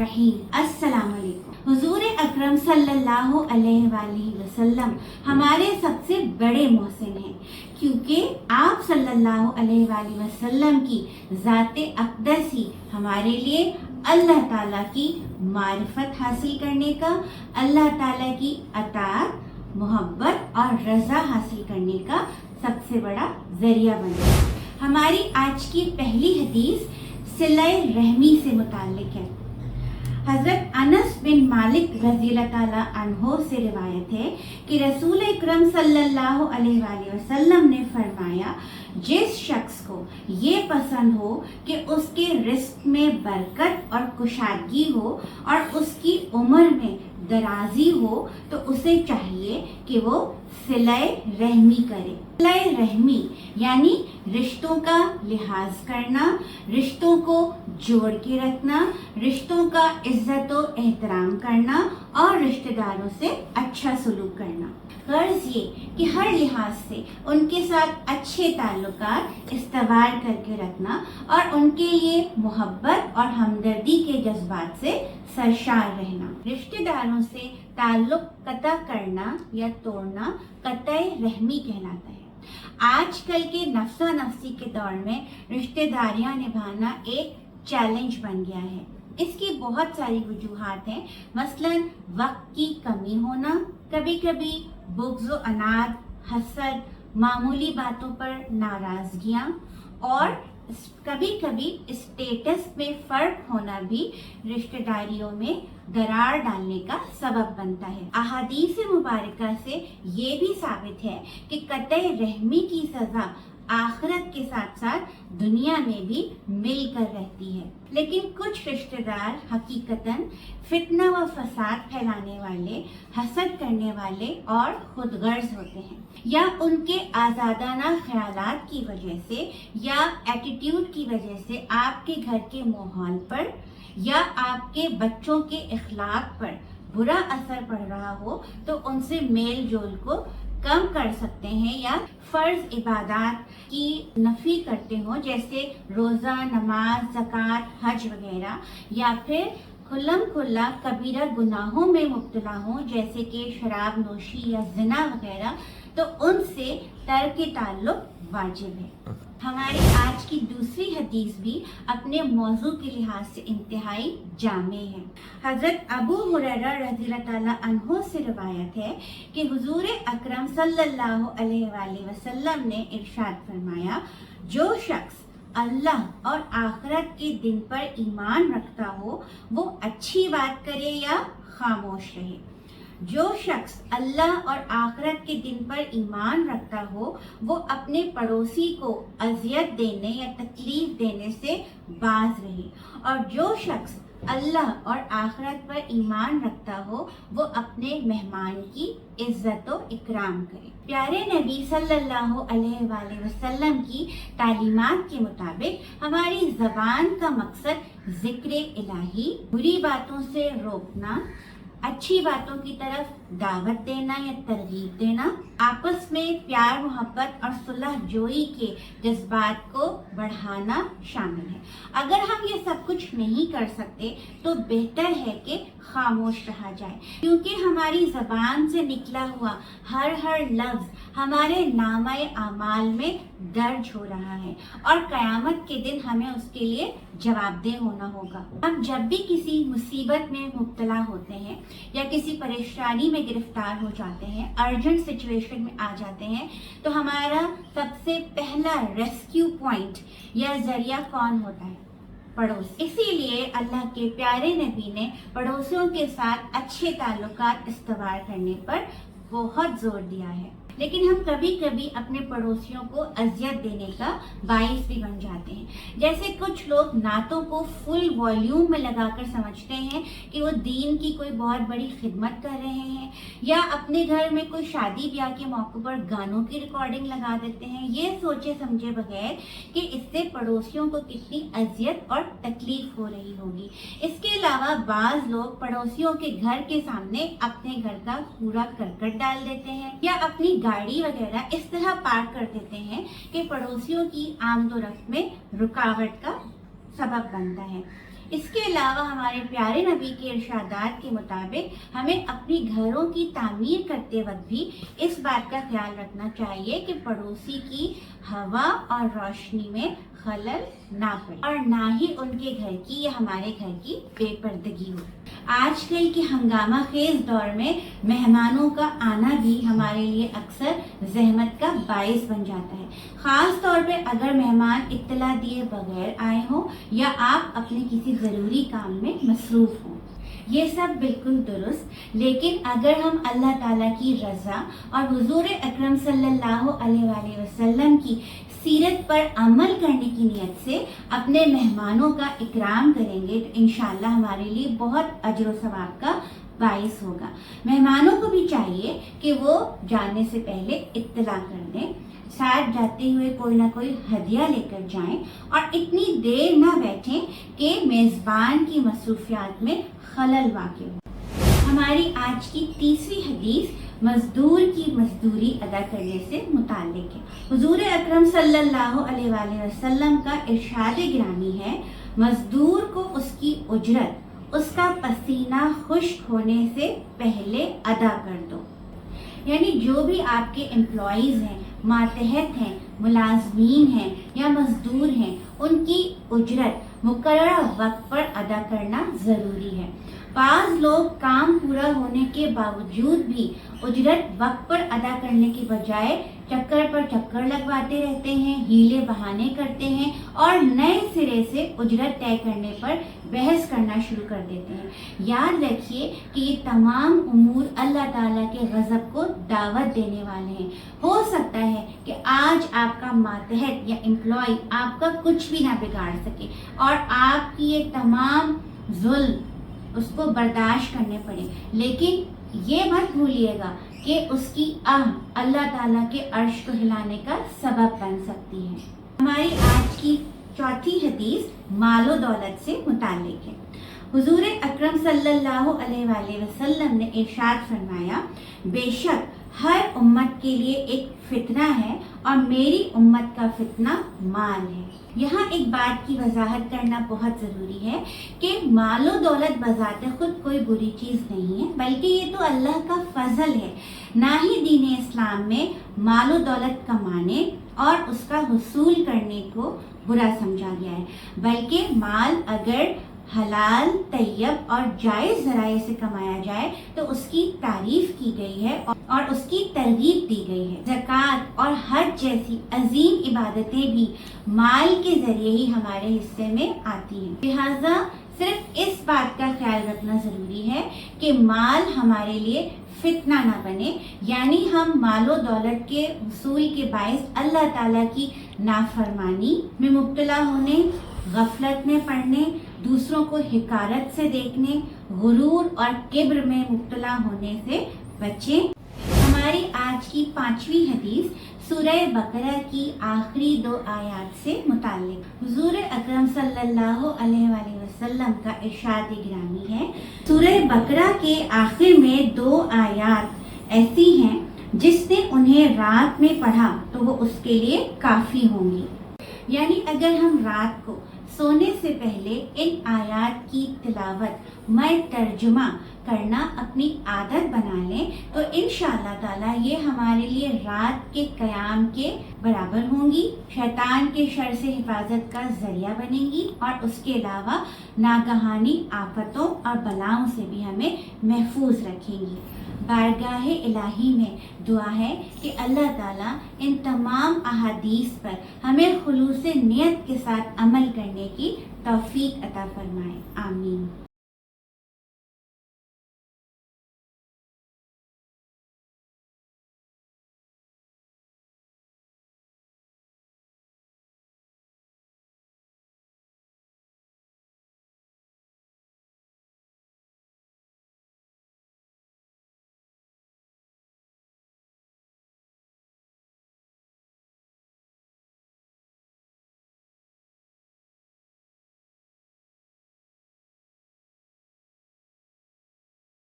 रहीम। अस्सलाम वालेकुम। हुजूर अकरम सल्लल्लाहु अलैहि वसल्लम हमारे सबसे बड़े मोहसिन हैं, क्योंकि आप सल्लल्लाहु अलैहि वसल्लम की ज़ाते अक़दस ही हमारे लिए अल्लाह ताला की मारिफत हासिल करने का, अल्लाह ताला की अताअत, मोहब्बत और रज़ा हासिल करने का सबसे बड़ा ज़रिया बने। हमारी आज की पहली हदीस सिलाए रहमी से मुताल्लिक है। हज़रत अनस बिन मालिक रज़ियल्लाहु ताला अन्हो से रिवायत है कि रसूल अकरम सल्लल्लाहु अलैहि वसल्लम ने फरमाया, जिस शख्स को ये पसंद हो कि उसके रिस्क में बरकत और कुशादगी हो और उसकी उम्र में दराजी हो, तो उसे चाहिए कि वो सिलाए रहमी करे। सिलाए रहमी यानी रिश्तों का लिहाज करना, रिश्तों को जोड़ के रखना, रिश्तों का इज्जत और एहतराम करना और रिश्तेदारों से अच्छा सलूक करना। गर्ज ये कि हर लिहाज से उनके साथ अच्छे ताल्लुकात इस्तवार करके रखना और उनके लिए मोहब्बत और हमदर्दी के जज्बात से सरशार रहना। रिश्तेदारों से ताल्लुक कता करना या तोड़ना कतई रहमी कहलाता है। आजकल के नफ्सा नफ्सी के दौर में रिश्तेदारियां निभाना एक चैलेंज बन गया है। इसकी बहुत सारी वजूहात हैं, मसलन वक्त की कमी होना, कभी कभी बुग़्ज़ व अनाद, हसद, मामूली बातों पर नाराज़गियाँ और कभी कभी स्टेटस में फ़र्क होना भी रिश्तेदारियों में दरार डालने का सबब बनता है। अहादीस मुबारका से ये भी साबित है कि कतई रहमी की सज़ा आखिरत के साथ साथ दुनिया में भी मिलकर रहती है। लेकिन कुछ रिश्तेदार हकीकतन फितना व फसाद फैलाने वाले, हसद करने वाले और खुदगर्ज होते हैं, या उनके आज़ादाना ख्यालात की वजह से या एटीट्यूड की वजह से आपके घर के माहौल पर या आपके बच्चों के इखलाक पर बुरा असर पड़ रहा हो, तो उनसे मेल जोल को कम कर सकते हैं या फ़र्ज इबादत की नफ़ी करते हो, जैसे रोज़ा, नमाज, ज़कात, हज वगैरह, या फिर खुल्लम खुल्ला कबीरा गुनाहों में मुब्तला हो, जैसे कि शराब नोशी या ज़िना वगैरह, तो उनसे तर्क ताल्लुक़ वाजिब है। हमारी आज की दूसरी हदीस भी अपने मौजू के लिहाज से इंतहाई जामे है। हज़रत अबू हुरैरा रज़ियल्लाहु ताला अन्हो से रिवायत है कि हुजूर अकरम सल्लल्लाहु अलैहि वसल्लम ने इरशाद फरमाया, जो शख्स अल्लाह और आखिरत के दिन पर ईमान रखता हो, वो अच्छी बात करे या खामोश रहे। जो शख्स अल्लाह और आखिरत के दिन पर ईमान रखता हो, वो अपने पड़ोसी को अजियत देने या तकलीफ देने से बाज रहे, और जो शख्स अल्लाह और आखिरत पर ईमान रखता हो, वो अपने मेहमान की इज्जत व इकराम करे। प्यारे नबी सल्लल्लाहु अलैहि वसल्लम की तालीमात के मुताबिक हमारी ज़बान का मकसद ज़िक्र इलाही, बुरी बातों से रोकना, अच्छी बातों की तरफ दावत देना या तरगीब देना, आपस में प्यार मोहब्बत और सुलह जोई के जज्बात को बढ़ाना शामिल है। अगर हम ये सब कुछ नहीं कर सकते तो बेहतर है कि खामोश रहा जाए, क्योंकि हमारी ज़बान से निकला हुआ हर लफ्ज़ हमारे नामाए आमाल में दर्ज हो रहा है और क़यामत के दिन हमें उसके लिए जवाबदेह होना होगा। हम जब भी किसी मुसीबत में मुब्तला होते हैं या किसी परेशानी में गिरफ्तार हो जाते हैं, अर्जेंट सिचुएशन में आ जाते हैं, तो हमारा सबसे पहला रेस्क्यू पॉइंट या जरिया कौन होता है? पड़ोस। इसीलिए अल्लाह के प्यारे नबी ने पड़ोसियों के साथ अच्छे ताल्लुकात इस्तवार करने पर बहुत जोर दिया है। लेकिन हम कभी कभी अपने पड़ोसियों को अजियत देने का बाइस भी बन जाते हैं। जैसे कुछ लोग नातों को फुल वॉल्यूम में लगाकर समझते हैं कि वो दीन की कोई बहुत बड़ी खिदमत कर रहे हैं, या अपने घर में कोई शादी ब्याह के मौके पर गानों की रिकॉर्डिंग लगा देते हैं, ये सोचे समझे बगैर कि इससे पड़ोसियों को कितनी अजियत और तकलीफ हो रही होगी। इसके अलावा बाज़ लोग पड़ोसियों के घर के सामने अपने घर का कूड़ा करकट डाल देते हैं या अपनी गाड़ी वगैरह इस तरह पार्क कर देते हैं कि पड़ोसियों की आमदोरफ्त में रुकावट का सबब बनता है। اس کے علاوہ ہمارے پیارے نبی کے ارشادات کے مطابق ہمیں اپنی گھروں کی تعمیر کرتے وقت بھی اس بات کا خیال رکھنا چاہیے کہ پڑوسی کی ہوا اور روشنی میں خلل نہ پڑے اور نہ ہی ان کے گھر کی یا ہمارے گھر کی بے پردگی ہو۔ آج کل کے ہنگامہ خیز دور میں مہمانوں کا آنا بھی ہمارے لیے اکثر زحمت کا باعث بن جاتا ہے، خاص طور پہ اگر مہمان اطلاع دیے بغیر آئے ہوں یا آپ اپنے کسی ضروری کام میں مصروف ہوں۔ یہ سب بالکل درست، لیکن اگر ہم اللہ تعالیٰ کی رضا اور حضور اکرم صلی اللہ علیہ وآلہ وسلم کی سیرت پر عمل کرنے کی نیت سے اپنے مہمانوں کا اکرام کریں گے تو انشاءاللہ ہمارے لیے بہت اجر و ثواب کا باعث ہوگا۔ مہمانوں کو بھی چاہیے کہ وہ جانے سے پہلے اطلاع کر دیں، ساتھ جاتے ہوئے کوئی نہ کوئی ہدیہ لے کر جائیں اور اتنی دیر نہ بیٹھیں کہ میزبان کی مصروفیات میں خلل واقع ہو۔ ہماری آج کی تیسری حدیث مزدور کی مزدوری ادا کرنے سے متعلق ہے۔ حضور اکرم صلی اللہ علیہ وآلہ وسلم کا ارشاد گرامی ہے، مزدور کو اس کی اجرت اس کا پسینہ خشک ہونے سے پہلے ادا کر دو۔ یعنی جو بھی آپ کے امپلائیز ہیں، ماتحت ہیں، ملازمین ہیں یا مزدور ہیں، ان کی اجرت مقررہ وقت پر ادا کرنا ضروری ہے۔ بعض لوگ کام پورا ہونے کے باوجود بھی اجرت وقت پر ادا کرنے کے بجائے چکر پر چکر لگواتے رہتے ہیں، ہیلے بہانے کرتے ہیں اور نئے سرے سے اجرت طے کرنے پر بحث کرنا شروع کر دیتے ہیں۔ یاد رکھیے کہ یہ تمام امور اللہ تعالیٰ کے غضب کو دعوت دینے والے ہیں۔ ہو سکتا ہے کہ آج آپ کا ماتحت یا امپلائی آپ کا کچھ بھی نہ بگاڑ سکے اور آپ کی یہ تمام ظلم اس کو برداشت کرنے پڑے، لیکن یہ مت بھولیے گا کہ اس کی اللہ تعالیٰ کے عرش کو ہلانے کا سبب بن سکتی ہے۔ ہماری آج کی چوتھی حدیث مال و دولت سے متعلق ہے۔ حضور اکرم صلی اللہ علیہ وآلہ وسلم نے ارشاد فرمایا، بے شک ہر امت کے لیے ایک فتنہ ہے اور میری امت کا فتنہ مال ہے۔ یہاں ایک بات کی وضاحت کرنا بہت ضروری ہے کہ مال و دولت بذات خود کوئی بری چیز نہیں ہے، بلکہ یہ تو اللہ کا فضل ہے۔ نہ ہی دین اسلام میں مال و دولت کمانے اور اس کا حصول کرنے کو برا سمجھا گیا ہے، بلکہ مال اگر حلال، طیب اور جائز ذرائع سے کمایا جائے تو اس کی تعریف کی گئی ہے اور اس کی ترغیب دی گئی ہے۔ زکوٰۃ اور حج جیسی عظیم عبادتیں بھی مال کے ذریعے ہی ہمارے حصے میں آتی ہیں۔ لہٰذا صرف اس بات کا خیال رکھنا ضروری ہے کہ مال ہمارے لیے فتنہ نہ بنے، یعنی ہم مال و دولت کے حصول کے باعث اللہ تعالیٰ کی نافرمانی میں مبتلا ہونے، غفلت میں پڑنے، دوسروں کو حقارت سے دیکھنے، غرور اور کبر میں مبتلا ہونے سے بچیں۔ ہماری آج کی پانچویں حدیث سورہ بقرہ کی آخری 2 آیات سے متعلق۔ حضور اکرم صلی اللہ علیہ وآلہ وسلم کا ارشاد گرامی ہے، سورہ بقرہ کے آخر میں 2 آیات ایسی ہیں جس نے انہیں رات میں پڑھا تو وہ اس کے لیے کافی ہوں گی۔ یعنی اگر ہم رات کو سونے سے پہلے ان آیات کی تلاوت میں ترجمہ کرنا اپنی عادت بنا لیں تو انشاءاللہ تعالیٰ یہ ہمارے لیے رات کے قیام کے برابر ہوں گی، شیطان کے شر سے حفاظت کا ذریعہ بنیں گی اور اس کے علاوہ ناگہانی آفتوں اور بلاؤں سے بھی ہمیں محفوظ رکھیں گی۔ بارگاہ الہی میں دعا ہے کہ اللہ تعالیٰ ان تمام احادیث پر ہمیں خلوص نیت کے ساتھ عمل کرنے کی توفیق عطا فرمائے، آمین۔